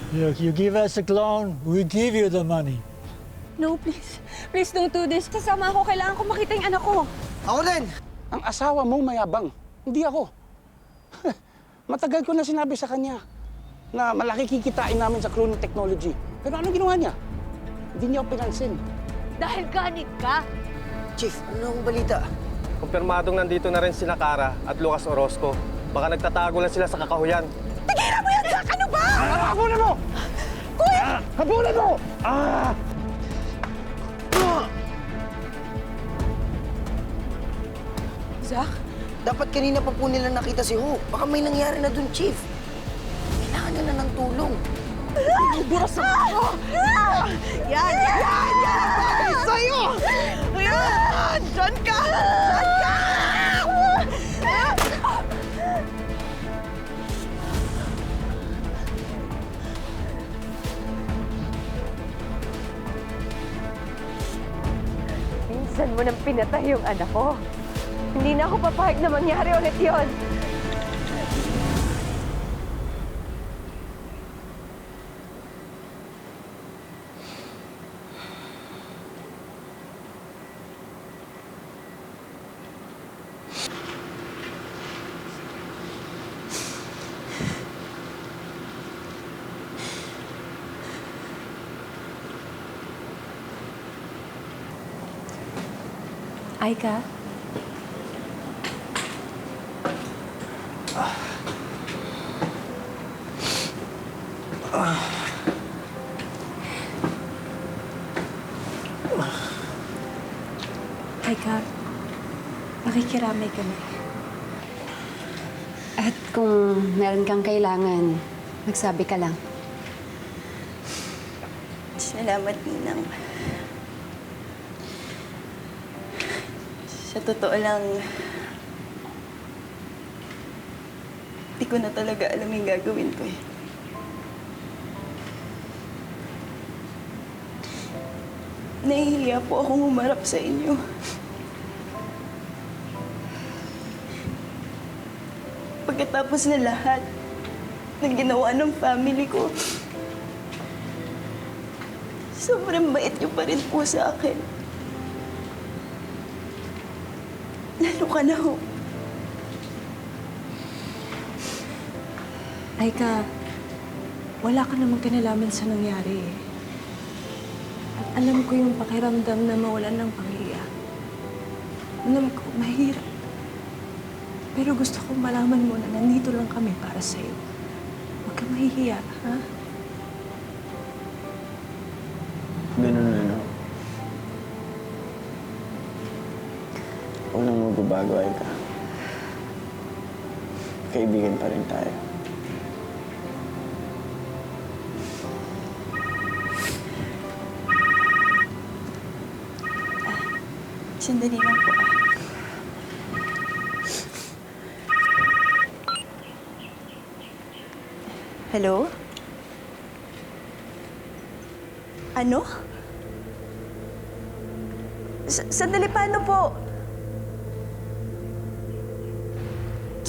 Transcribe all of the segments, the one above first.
Look, you give us a clone, we give you the money. No, please. Please don't do this. Kasama ako. Kailangan ko makita yung anak ko. Ako din! Ang asawa mo mayabang, hindi ako. Matagal ko na sinabi sa kanya na malaki kikitain namin sa cloning technology. Pero anong ginawa niya? Hindi niya ako pinansin. Dahil ganit ka. Chief, ano ang balita? Kumpirmadong nandito na rin sina Kara at Lucas Orozco. Baka nagtatago lang sila sa kakahuyan. Tigilan mo yan, Jack! Ano ba? Habulan mo! Kuya! Habulan mo! Zach? Dapat kanina pa po nila nakita si Ho. Baka may nangyari na dun, Chief. Kailangan nila ng tulong. Buras sa ako! Yan! Yan! Yan! Bagay sa'yo! Yan! Diyan ka! Diyan ka! Minsan mo nang pinatay yung anak ko. Hindi na ako papayag na mangyari ulit yun. Aika? Aika, makikiramay kami. At kung meron kang kailangan, magsabi ka lang. Salamat, Ninang. Sa totoo lang, di ko na talaga alam yung gagawin ko eh. Nahihiya po akong humarap sa inyo. Pagkatapos na lahat ng ginawa ng family ko, sobrang bait niyo pa rin po sa akin. Lalo ka na ho. Aika, wala ka namang kinalaman sa nangyari eh. At alam ko yung pakiramdam na mawalan ng pamilya. Alam ko, mahirap. Pero gusto kong malaman mo na nandito lang kami para sa'yo. Huwag kang mahihiya, ha? Ganun na, no? Unang magbabago ay ka. Kaibigan pa rin tayo. Sandali lang po. Hello? Ano? Sandali, paano po?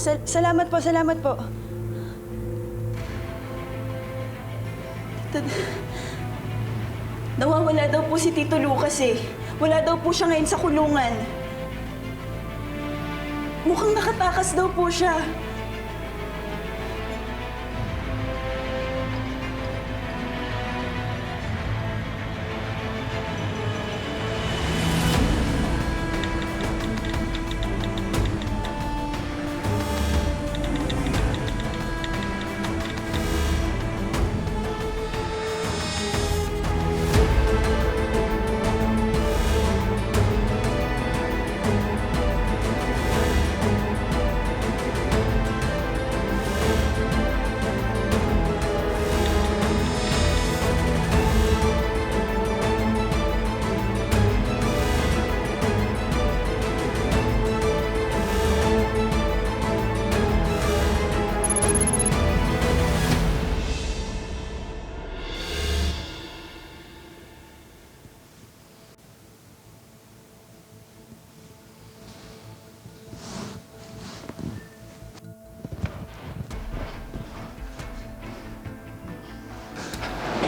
Salamat po, salamat po. Nawawala daw po si Tito Lucas eh. Wala daw po siya ngayon sa kulungan. Mukhang nakatakas daw po siya.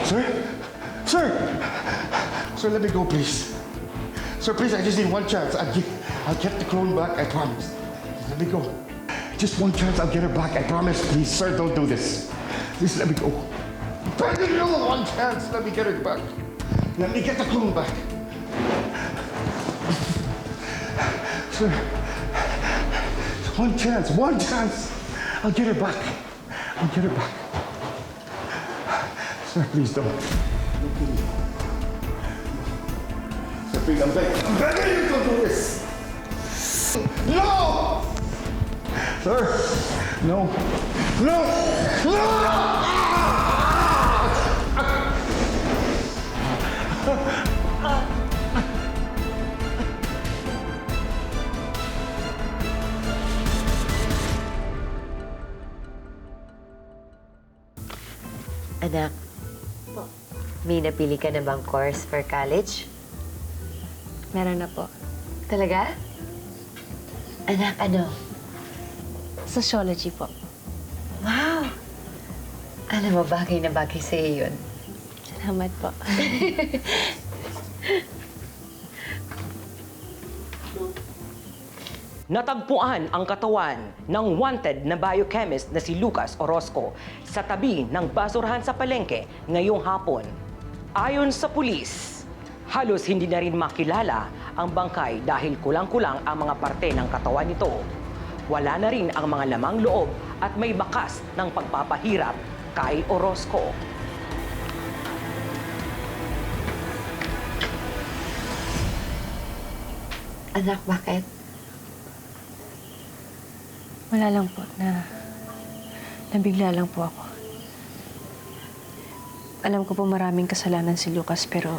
Sir? Sir! Sir, let me go, please. Sir, please, I just need one chance. I'll get the clone back, I promise. Let me go. Just one chance, I'll get her back, I promise. Please, sir, don't do this. Please, let me go. Begging you, one chance, let me get her back. Let me get the clone back. Sir, one chance. I'll get her back. I'll get her back. Sir, please don't. Sir, please, I'm begging you to do this. No! Sir, no. No! No! Anak, may napili ka na bang course for college? Meron na po. Talaga? Anak, ano? Sociology po. Wow! Alam mo, bagay na bagay sa'yo yun. Salamat po. Natagpuan ang katawan ng wanted na biochemist na si Lucas Orozco sa tabi ng basurahan sa palengke ngayong hapon. Ayon sa pulis, halos hindi na rin makilala ang bangkay dahil kulang-kulang ang mga parte ng katawan nito. Wala na rin ang mga lamang loob at may bakas ng pagpapahirap kay Orozco. Anak, bakit? Wala lang po nabigla lang po ako. Alam ko po maraming kasalanan si Lucas pero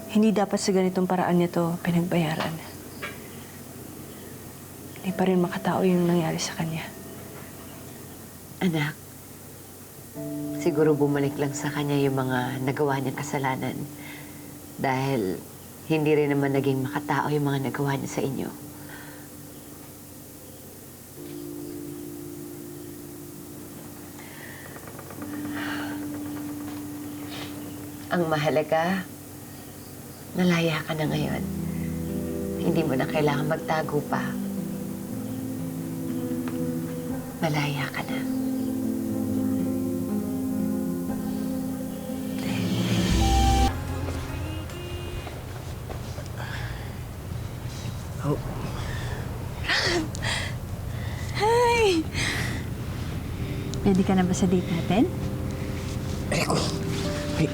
hindi dapat sa ganitong paraan niya to pinagbayaran. Hindi pa rin makatao yung nangyari sa kanya. Anak, siguro bumalik lang sa kanya yung mga nagawa niyang kasalanan dahil hindi rin naman naging makatao yung mga nagawa niya sa inyo. Ang mahalaga, malaya ka na ngayon. Hindi mo na kailangan magtago pa. Malaya ka na. Oh. Hi! Ready ka na ba sa date natin? Rico. Hey.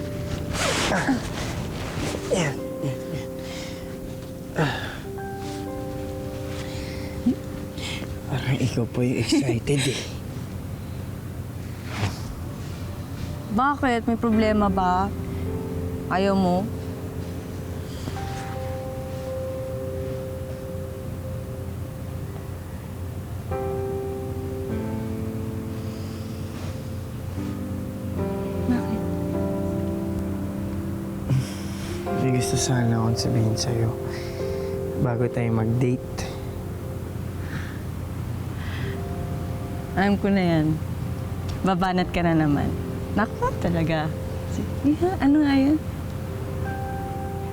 Yan. Parang ikaw po yung excited eh. Bakit? May problema ba? Ayaw mo? Bakit? May gusto sana akong sabihin sa'yo bago tayo mag-date. Alam ko na yan. Babanat ka na naman. Naku, talaga. Sige ha, ano nga yun?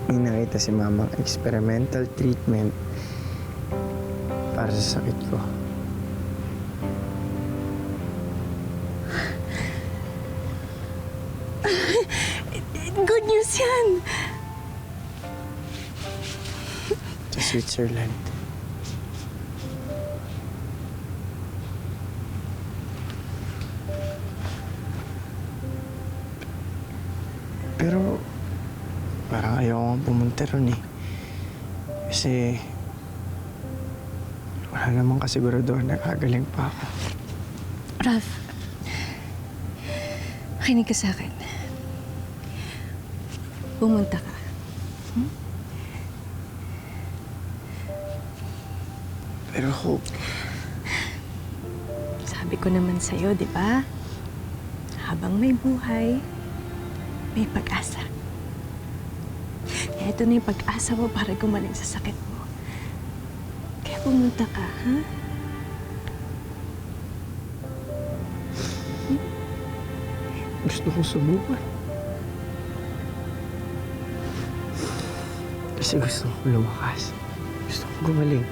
May nakita si Mamang experimental treatment para sa sakit ko. Good news yan! Sa Switzerland. Pero parang ayaw kong pumunta ron eh. Kasi wala namang kasiguraduhan na kagaling pa ako. Ralph, makinig ka sa akin. Pumunta ka. Pero Hope, Sabi ko naman sa'yo, di ba? Habang may buhay, may pag-asa. Kaya ito na yung pag-asa mo para gumaling sa sakit mo. Kaya pumunta ka, ha? Gusto kong subukan. Kasi gusto kong lumakas. Gusto kong gumaling.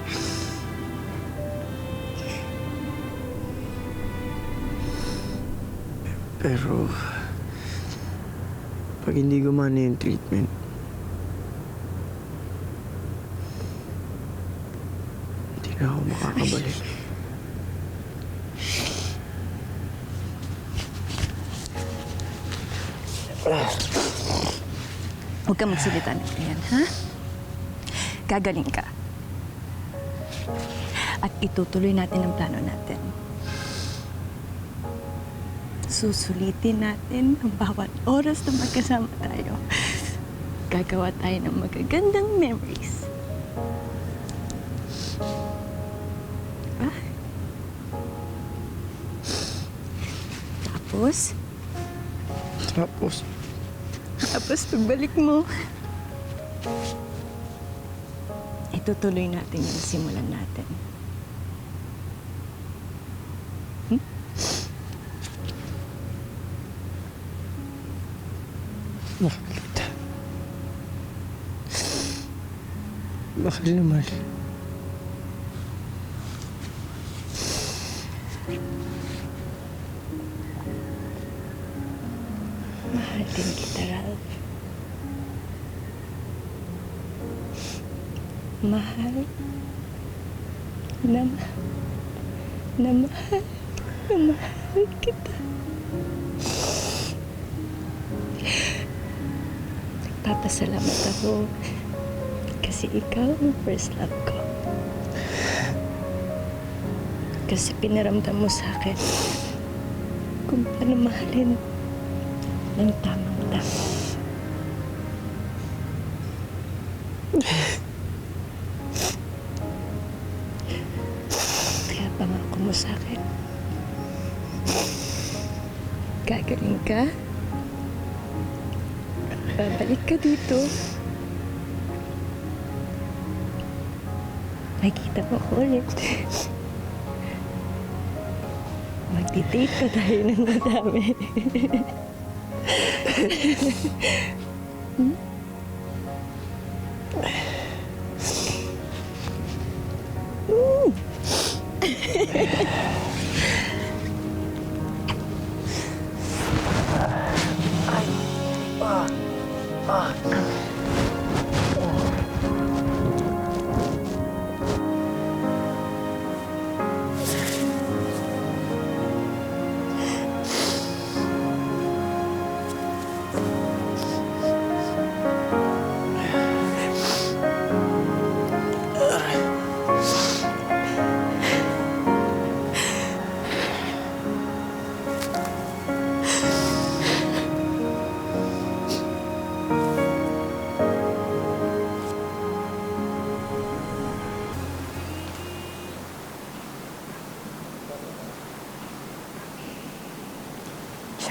Pero, pag hindi gumana yung treatment, hindi na ako makakabalik. Huwag ka magsalita ng ganyan, ha? Gagaling ka. At itutuloy natin ang plano natin. Susulitin natin ang bawat oras na magkasama tayo. Gagawa tayo ng magagandang memories. Ah? Tapos? Tapos pagbalik mo, itutuloy natin yung simulan natin. Mahal kita. Mahal na mahal. Mahal din kita, Ralph. Mahal na mahal kita. Nagpapasalamat ako kasi ikaw ang first love ko. Kasi pinaramdam mo sa akin kung paano mahalin ng tamang-tama. Kaya pangako mo sa akin, gagaling ka, babalik ka dito, makikita mo ko ulit. Magdi-date pa tayo ng madami.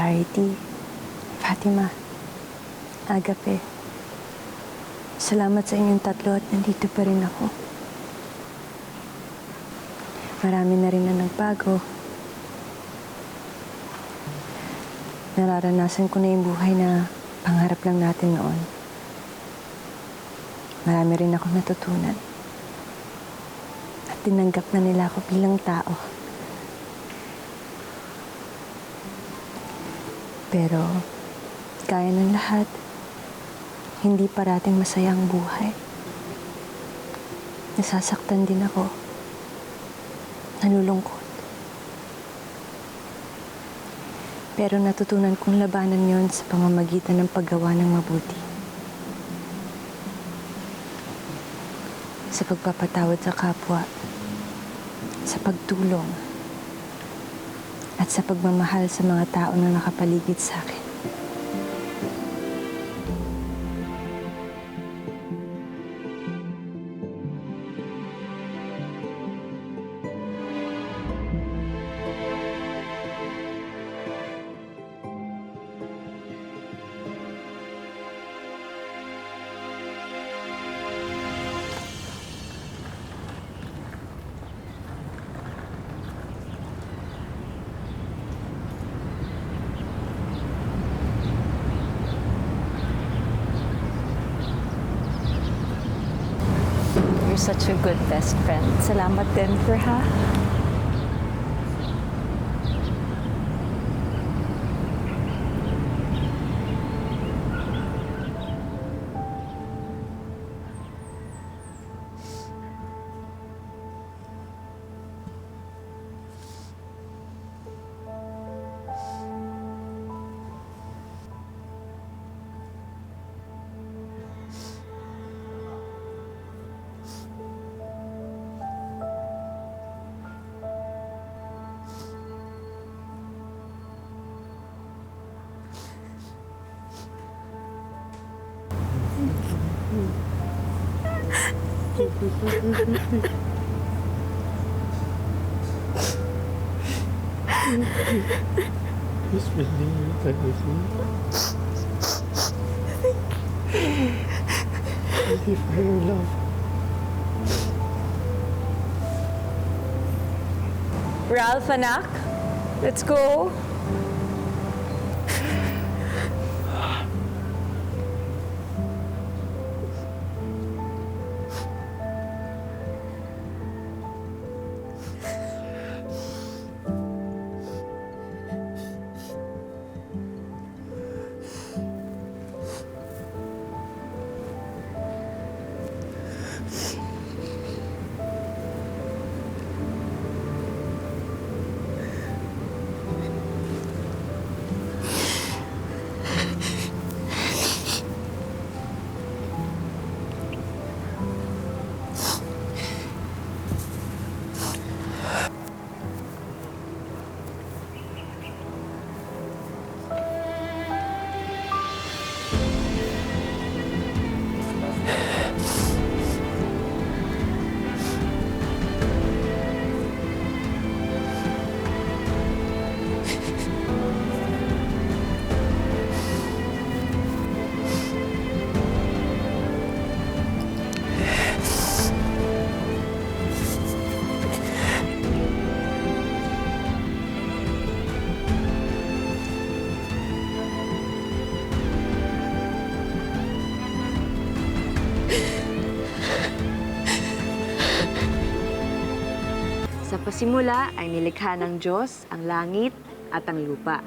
Charity, Fatima, Agape, salamat sa inyong tatlo at nandito pa rin ako. Marami na rin na nagbago. Nararanasan ko na yung buhay na pangarap lang natin noon. Marami rin akong natutunan. At tinanggap na nila ako bilang tao. Pero, kaya ng lahat, hindi parating masaya ang buhay. Nasasaktan din ako. Nalulungkot. Pero natutunan kong labanan yon sa pamamagitan ng paggawa ng mabuti. Sa pagpapatawad sa kapwa, sa pagtulong, at sa pagmamahal sa mga tao na nakapaligid sa akin. such a good best friend. Salamat din for ha. Just believe that with me. Thank you for your love. Ralph, anak, let's go. Sa pasimula ay nilikha ng Diyos ang langit at ang lupa.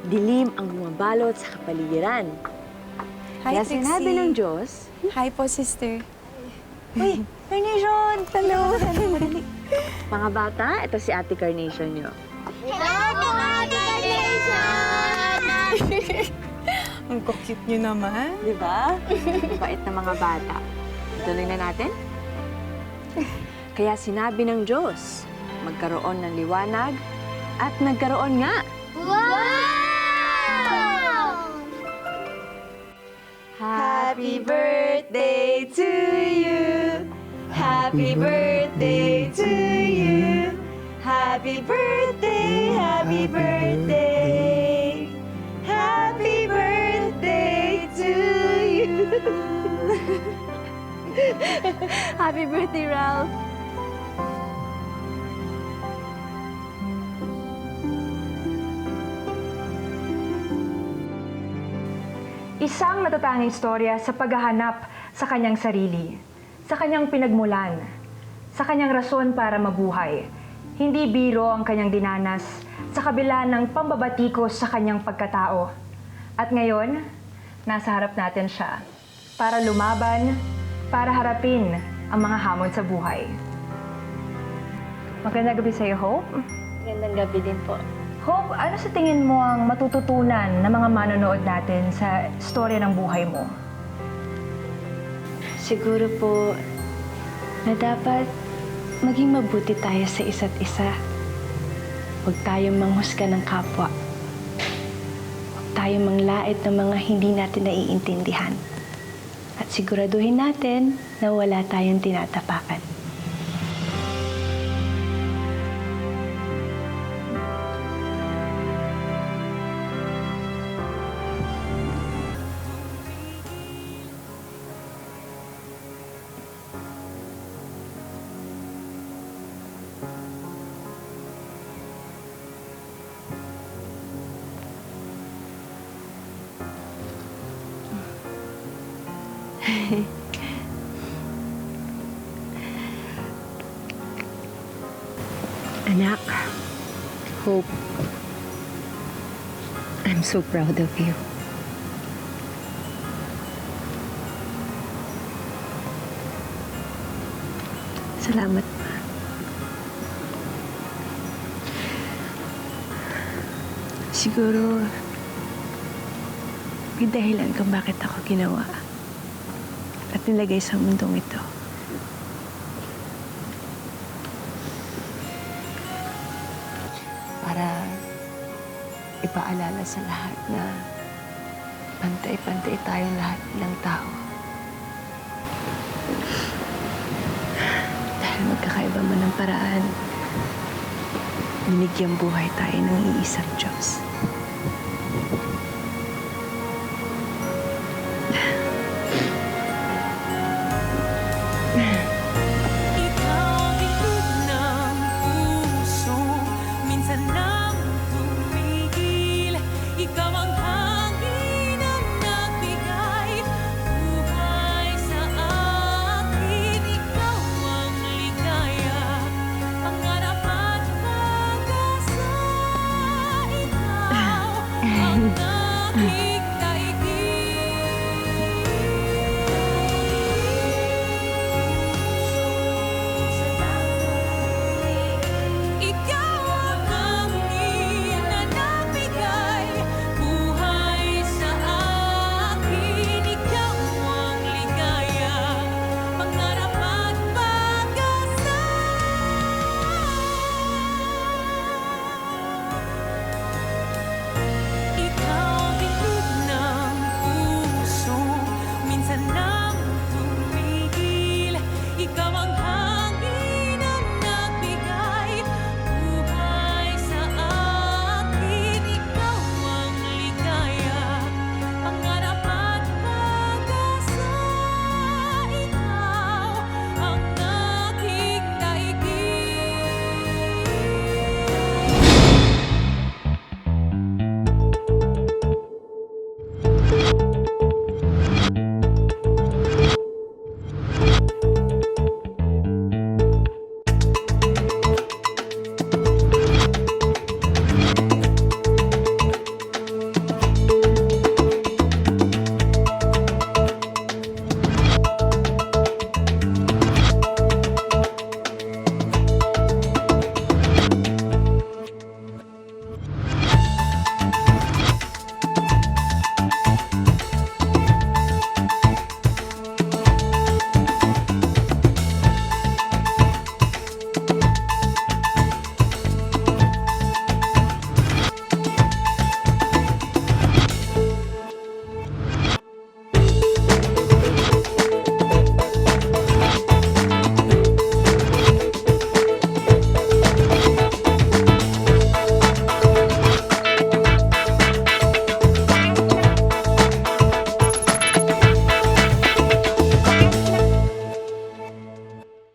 Dilim ang bumabalot sa kapaligiran. Hi, Kaya Trixie. sinabi ng Diyos, Hi po, sister. Uy, Carnation! Hello! Mga bata, ito si Ate Carnation nyo. Ang cute nyo naman. Di ba? Bait na mga bata. Tuloy na natin? Kaya sinabi ng Diyos, magkaroon ng liwanag at nagkaroon nga. Happy birthday to you. Happy birthday to you. Happy birthday, happy birthday. Happy birthday to you. Happy birthday, Ralph. Isang natatanging istorya sa paghahanap sa kanyang sarili, sa kanyang pinagmulan, sa kanyang rason para mabuhay. Hindi biro ang kanyang dinanas sa kabila ng pambabatikos sa kanyang pagkatao. At ngayon, nasa harap natin siya para lumaban, para harapin ang mga hamon sa buhay. Magandang gabi sa'yo, Hope. Magandang gabi din po. Hope, ano sa tingin mo ang matututunan ng mga manonood natin sa istorya ng buhay mo? Siguro po na dapat maging mabuti tayo sa isa't isa. Huwag tayong manghusga ng kapwa. Huwag tayong manglait ng mga hindi natin naiintindihan. At siguraduhin natin na wala tayong tinatapakan. Anak, Hope, I'm so proud of you. Salamat, Ma. Siguro, may dahilan kung bakit ako ginawa at nilagay sa mundong ito. Para ipaalala sa lahat na pantay-pantay tayong lahat ng tao. Dahil magkakaiba man ang paraan, binigyang buhay tayo ng iisang Diyos. Ikaw ang